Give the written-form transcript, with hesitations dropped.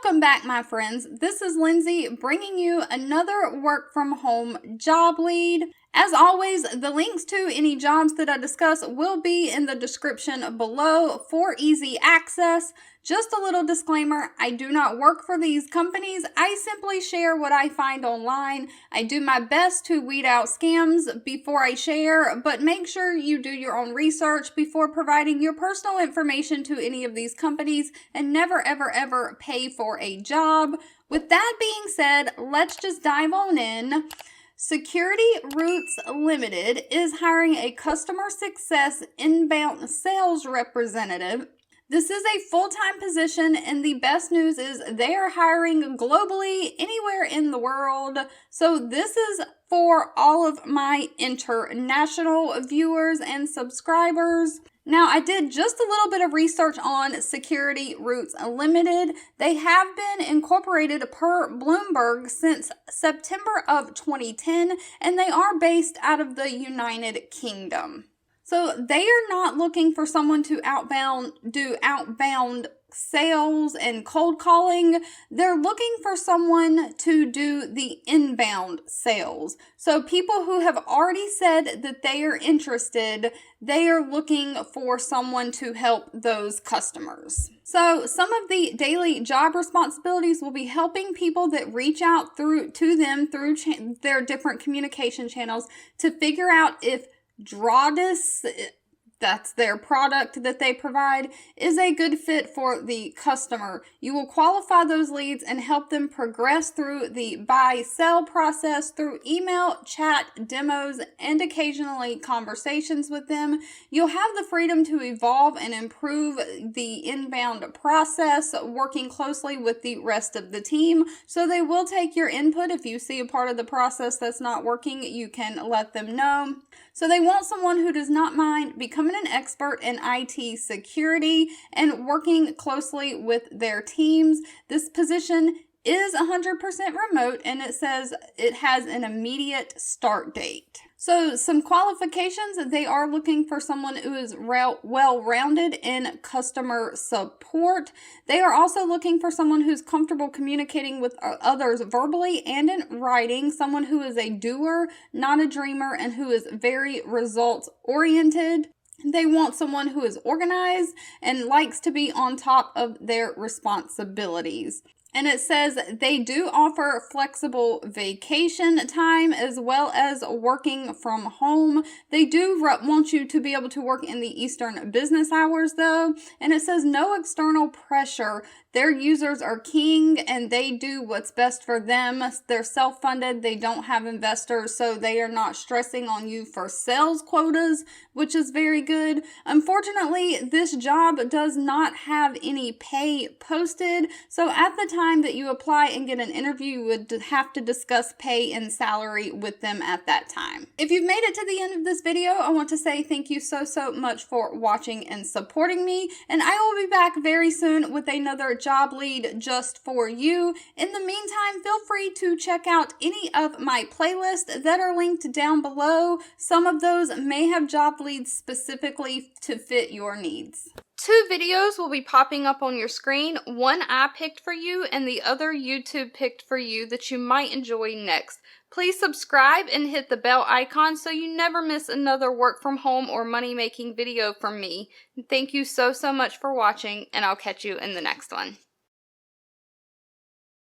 Welcome back, my friends. This is Lindsay bringing you another work from home job lead. As always, the links to any jobs that I discuss will be in the description below for easy access. Just a little disclaimer, I do not work for these companies. I simply share what I find online. I do my best to weed out scams before I share, but make sure you do your own research before providing your personal information to any of these companies, and never ever pay for a job. With that being said, let's just dive on in. Security Roots Limited is hiring a customer success inbound sales representative. This is a full-time position, and the best news is they are hiring globally anywhere in the world. So this is for all of my international viewers and subscribers. Now, I did just a little bit of research on Security Roots Limited. They have been incorporated per BloomBerg since September of 2010, and they are based out of the United Kingdom. So they are not looking for someone to do outbound sales and cold calling. They're looking for someone to do the inbound sales. So people who have already said that they are interested, they are looking for someone to help those customers. So some of the daily job responsibilities will be helping people that reach out to them through their different communication channels to figure out if Drawdis, that's their product that they provide, is a good fit for the customer. You will qualify those leads and help them progress through the buy-sell process through email, chat, demos, and occasionally conversations with them. You'll have the freedom to evolve and improve the inbound process, working closely with the rest of the team. So they will take your input. If you see a part of the process that's not working, you can let them know. So they want someone who does not mind becoming an expert in IT security and working closely with their teams. This position is 100% remote, and it says it has an immediate start date. So some qualifications, they are looking for someone who is well-rounded in customer support. They are also looking for someone who's comfortable communicating with others verbally and in writing, someone who is a doer, not a dreamer, and who is very results-oriented. They want someone who is organized and likes to be on top of their responsibilities. And it says they do offer flexible vacation time as well as working from home. They do want you to be able to work in the Eastern business hours though. And it says no external pressure. Their users are king and they do what's best for them. They're self-funded. They don't have investors, so they are not stressing on you for sales quotas, which is very good. Unfortunately, this job does not have any pay posted. So at the time that you apply and get an interview, you would have to discuss pay and salary with them at that time. If you've made it to the end of this video, I want to say thank you so much for watching and supporting me. And I will be back very soon with another job lead just for you. In the meantime, feel free to check out any of my playlists that are linked down below. Some of those may have job leads specifically to fit your needs. 2 videos will be popping up on your screen. One I picked for you and the other YouTube picked for you that you might enjoy next. Please subscribe and hit the bell icon so you never miss another work from home or money making video from me. Thank you so much for watching, and I'll catch you in the next one.